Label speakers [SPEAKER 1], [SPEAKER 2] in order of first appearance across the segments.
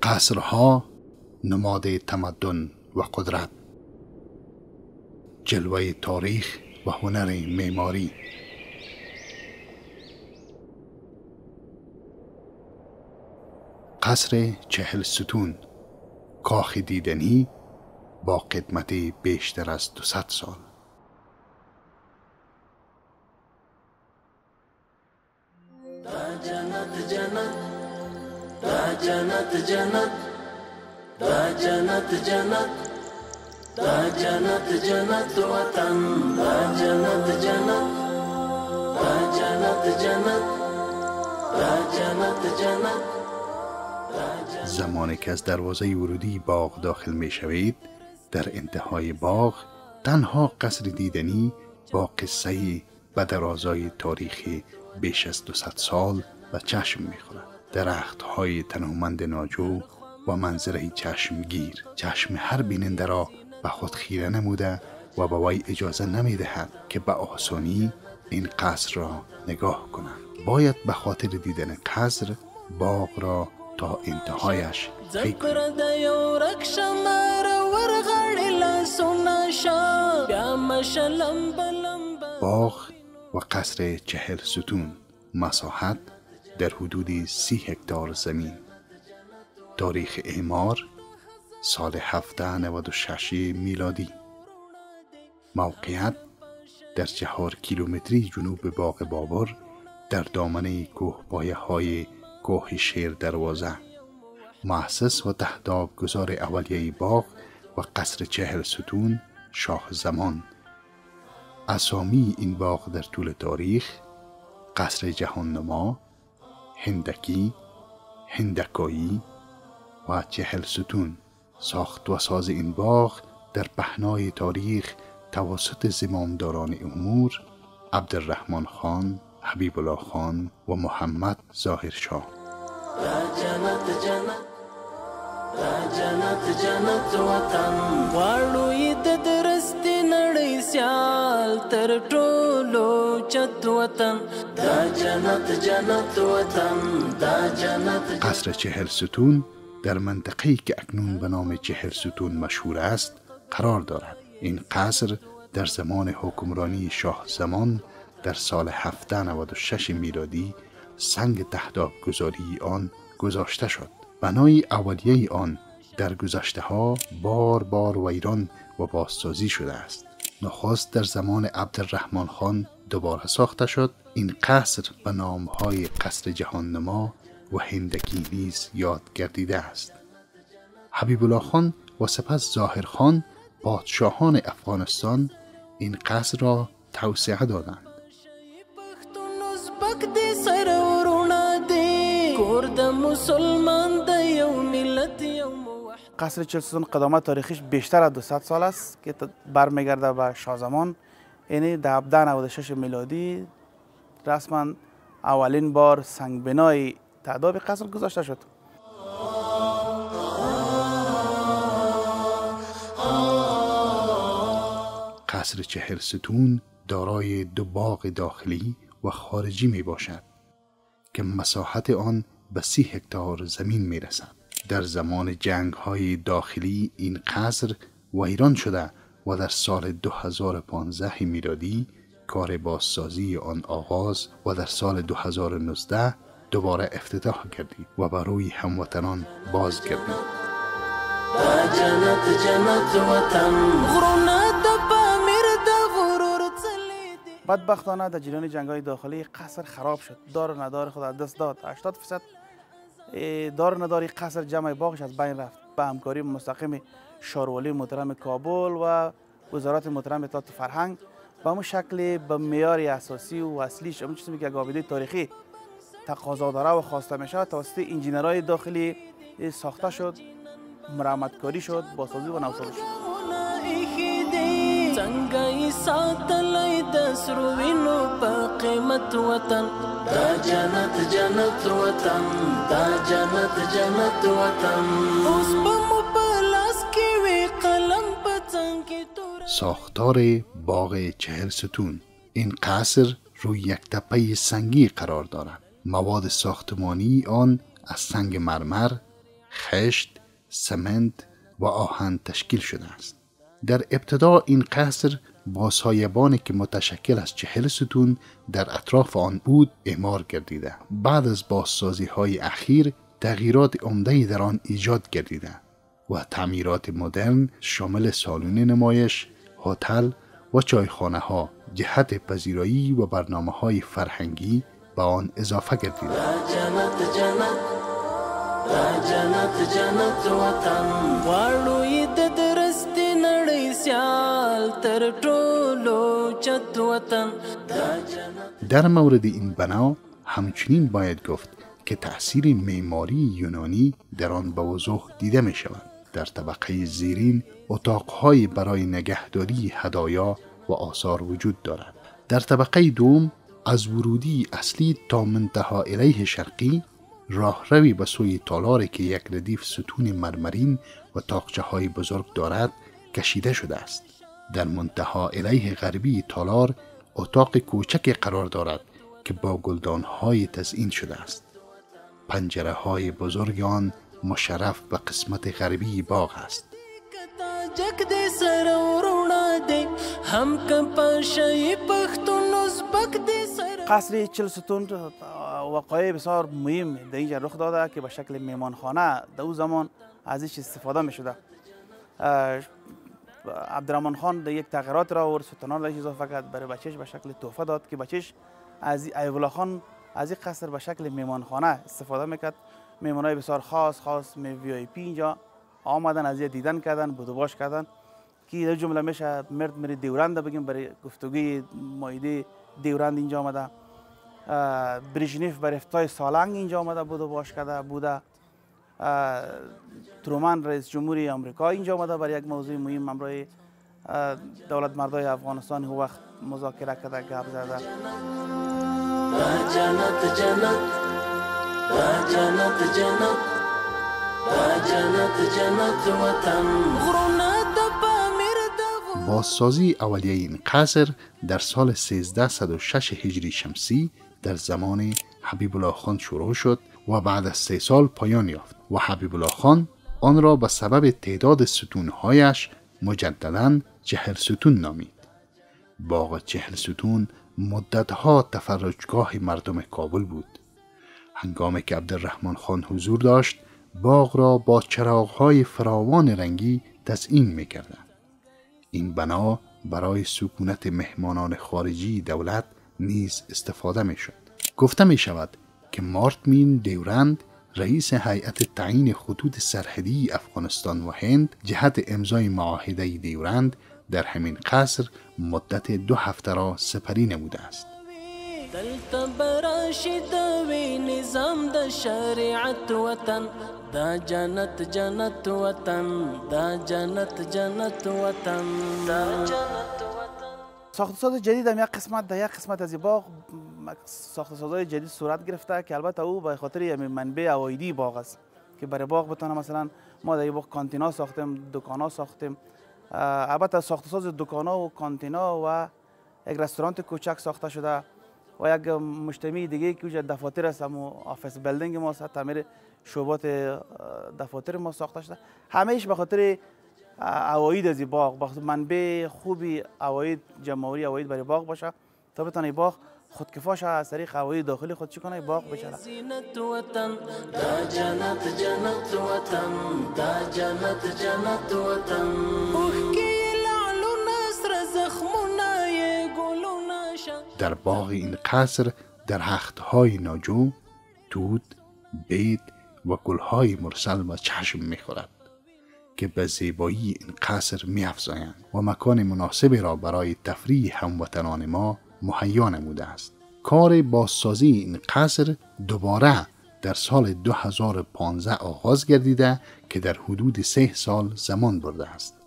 [SPEAKER 1] قصرها نماد تمدن و قدرت، جلوه تاریخ و هنر معماری. قصر 40 ستون، کاخ دیدنی با قدمت بیشتر از 200 سال.
[SPEAKER 2] جنت جنت دا جنت جنت دا جنت جنت دا جنت جنت وطن دا جنت جنت دا جنت جنت دا جنت جنت.
[SPEAKER 1] زمانی که از دروازه ورودی باغ داخل می شوید، در انتهای باغ تنها قصر دیدنی با قصه و درازای تاریخی بیش از 200 سال و چشم می خورد. درخت‌های تنومند ناجو و منظره چشمگیر، چشم هر بیننده را به خود خیره نموده و به وی اجازه نمی دهد که به آسانی این قصر را نگاه کنند. باید به خاطر دیدن قصر باغ را تا انتهایش طی کنید. باغ و قصر 40 ستون، مساحت در حدود 30 هکتار زمین. تاریخ اعمار سال 1796 میلادی. موقعیت در 4 کیلومتری جنوب باغ بابر در دامنه کوهپایه های کوه شیر دروازه. مؤسس و تهداب گذار اولیه باغ و قصر 40 ستون شاه زمان. اسامی این باغ در طول تاریخ: قصر جهان نما، هندکی، هندکایی و 40 ستون. ساخت و ساز این باغ در پهنای تاریخ توسط زمامداران امور عبدالرحمن خان، حبیب الله خان و محمد ظاهر شاه.
[SPEAKER 2] جنت جنت جنت جنت وطن غواړو د درستي نړۍ سیال تر ټولو چت وطن دا جنت جنت وطن دا جنت.
[SPEAKER 1] قصر 40 ستون در منطقه‌ای که اکنون به نام 40 ستون مشهور است قرار دارد. این قصر در زمان حکمرانی شاه زمان در سال 1796 میلادی سنگ تهداب گذاری آن گذاشته شد. بنای اولیه آن در گذشته ها بار بار ویران و بازسازی شده است. نخست در زمان عبدالرحمن خان دوباره ساخته شد. این قصر به نامهای قصر جهان نما و هندکی نیز یاد گردیده است. حبیب الله خان و سپس ظاهر خان پادشاهان افغانستان این قصر را توسعه دادند.
[SPEAKER 3] قصر 40 ستون قدامت تاریخیش بیشتر از 200 سال است که برمیگرده به شاه زمان. یعنی در 1796 میلادی رسما اولین بار سنگ بنای تهداب قصر گذاشته شد.
[SPEAKER 1] قصر 40 ستون دارای 2 باغ داخلی و خارجی می باشد که مساحت آن به 30 هکتار زمین می رسد. در زمان جنگ های داخلی این قصر ویران شده و در سال 2015 میلادی کار بازسازی آن آغاز و در سال 2019 دوباره افتتاح گردید و بر روی هموطنان بازگردید.
[SPEAKER 3] بدبختانه در جریان جنگ‌های داخلی قصر خراب شد. دار و ندار خود از دست داد. 80% دار و نداری قصر جمع باغش از بین رفت. به همکاری مستقیم شاروالی محترم کابل و وزارت محترم اطلاعات فرهنگ به همون شکل به معیار اساسی و اصلیش همون چیزی که آبیده تاریخی تقاضا داره و خواسته میشه توسط انجینرهای داخلی ساخته شد، مرمت کاری شد، بازسازی و نوسازی شد.
[SPEAKER 2] څنګه ساتلای د سروینو په قیمت وطن دا جنت جنت وطن دا جنت جنت وطن اوس په پلاس کې وی قلم په څنګه تور.
[SPEAKER 1] ساختار باغ 40 ستون. این قصر روی یک تپه سنگی قرار دارد. مواد ساختمانی آن از سنگ مرمر، خشت، سمنت و آهن تشکیل شده است. در ابتدا این قصر با سایبانی که متشکل از 40 ستون در اطراف آن بود اعمار گردیده. بعد از بازسازی های اخیر تغییرات عمده‌ای در آن ایجاد گردیده و تعمیرات مدرن شامل سالن نمایش، هتل و چایخانه ها جهت پذیرایی و برنامه های فرهنگی به آن اضافه گردیده.
[SPEAKER 2] جنت وطن غواړو د درستی نړۍ سیال تر ټولو چت وطن.
[SPEAKER 1] در مورد این بنا همچنین باید گفت که تأثیر معماری یونانی در آن به وضوح دیده می شود. در طبقه زیرین اتاقهای برای نگهداری هدایا و آثار وجود دارد. در طبقه دوم از ورودی اصلی تا منتها الیه شرقی راهروی به سوی تالاری که یک ردیف ستون مرمرین و تاقچه های بزرگ دارد کشیده شده است. در منتها الیه غربی تالار اتاق کوچک قرار دارد که با گلدان های تزئین شده است. پنجره های بزرگ آن مشرف به قسمت غربی باغ است.
[SPEAKER 3] قصر 40 ستون وقایع بسیار مهم در اینجا رخ داده که به شکل میمانخانه در اون زمان ازش استفاده می شده. عبدالرحمن خان در یک تغییرات را آورد، ستونان را اضافه کرد، برای بچهش به شکل تحفه داد که بچهش از ایوب الله خان از این قصر به شکل میمانخانه استفاده میکرد. میمانای بسیار خاص وی آی پی اینجا آمدن، از دیدن کردن، بودوباش کردن که در جمله میشه مرد میری دیورند بگیم برای گفتگوی مایده دیورند اینجا آمده. بریژنیف برای افتتاح سالنگ اینجا آمده بودوباش کرده بوده. ترومن رئیس جمهوری آمریکا اینجا آمده برای یک موضوع مهم همراه دولت مردای افغانستان هو وقت مذاکره کرده، گپ زده.
[SPEAKER 2] جنت جنت جنت جنت جنت جنت وطن غرونا
[SPEAKER 1] بازسازی اولیه این قصر در سال 1306 هجری شمسی در زمان حبیب الله خان شروع شد و بعد از 3 سال پایان یافت و حبیب الله خان آن را به سبب تعداد ستونهایش مجدداً 40 ستون نامید. باغ 40 ستون مدتها تفرجگاه مردم کابل بود. هنگامی که عبدالرحمن خان حضور داشت باغ را با چراغ‌های فراوان رنگی تزئین می‌کردند. این بنا برای سکونت مهمانان خارجی دولت نیز استفاده می‌شد. گفته می‌شود که مارتین دیورند رئیس هیئت تعیین خطوط سرحدی افغانستان و هند جهت امضای معاهده دیورند در همین قصر مدت 2 هفته را سپری نموده است.
[SPEAKER 2] دلته براشد وی نظام د شریعت وطن دا جنت جنت وطن دا جنت جنت وطن دا جنت وطن.
[SPEAKER 3] ساخت‌وساز جدید هم یک قسمت از باغ ساخت‌وسازهای جدید صورت گرفته که البته او به خاطر منبع عوایدی باغ است که برای باغ بتونه مثلا ما در باغ کانتینا ساختیم، دکانا ساختیم. البته ساخت‌وساز دکانا و کانتینا و یک رستوران کوچک ساخته شده و یک مجتمع دیگه که دفاتر است، همون آفیس بیلدینگ ما است، تعمیر شعبات دفاتر ما ساخته شده. همه‌اش به خاطر عواید از باغ، منبع خوبی عواید، جمع‌آوری عواید برای باغ باشه تا بتونه باغ خودکفاش از طریق عواید داخلی خود چی کنه باغ بشه.
[SPEAKER 2] زینت وطن دا جنت جنت وطن دا جنت جنت وطن
[SPEAKER 1] در باغ این قصر درخت‌های ناجو، توت، بید و گل‌های مرسل و چشم می‌خورد که به زیبایی این قصر می‌افزایند و مکان مناسبی را برای تفریح هموطنان ما مهیا نموده است. کار بازسازی این قصر دوباره در سال 2015 آغاز گردیده که در حدود 3 سال زمان برده است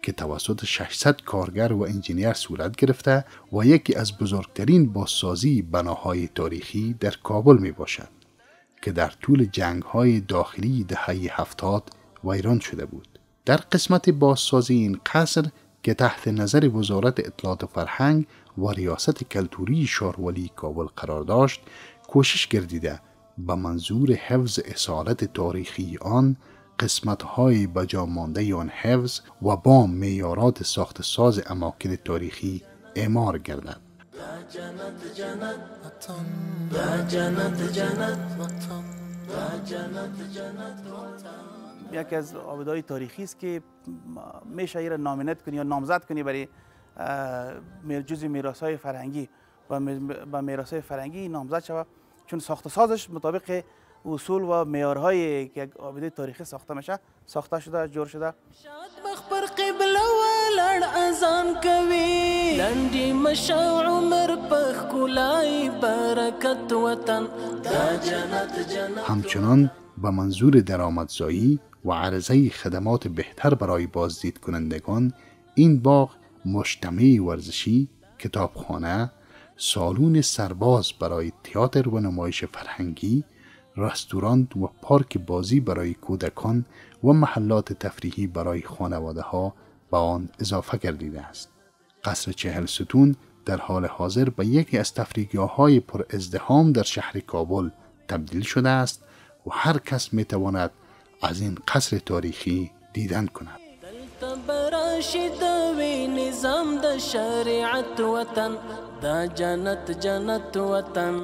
[SPEAKER 1] که توسط 600 کارگر و انجینیر صورت گرفته و یکی از بزرگترین بازسازی بناهای تاریخی در کابل می باشد که در طول جنگ‌های داخلی دهه 70 ویران شده بود. در قسمت بازسازی این قصر که تحت نظر وزارت اطلاعات و فرهنگ و ریاست کلتوری شارولی کابل قرار داشت، کوشش گردیده به منظور حفظ اصالت تاریخی آن قسمت‌های بجا مانده آن حفظ و با معیارات ساخت ساز اماکن تاریخی اعمار گردد.
[SPEAKER 3] یکی از آبادهای تاریخی است که میشه این نامینت کنی یا نامزد کنی برای جزء میراث‌های فرهنگی و با میراث‌های فرهنگی نامزد شود، چون ساخت سازش مطابق اصول و معیارهایی که یک آباده تاریخی ساخته میشه ساخته شده، جور شده.
[SPEAKER 2] پر قبله ولړ اذان کوي لنډي مشو عمر په ښکلای برکت وطن دا جنت.
[SPEAKER 1] همچنان به منظور درآمدزایی و عرضه خدمات بهتر برای بازدید کنندگان این باغ مجتمع ورزشی، کتابخانه، سالن سرباز برای تئاتر و نمایش فرهنگی، رستوران و پارک بازی برای کودکان و محلات تفریحی برای خانواده ها به آن اضافه گردیده است. قصر 40 ستون در حال حاضر به یکی از تفریحگاه‌های پر ازدحام در شهر کابل تبدیل شده است و هر کس می تواند از این قصر تاریخی دیدن کند.
[SPEAKER 2] براشد وی نظام د شریعت وطن دا جنت جنت وطن.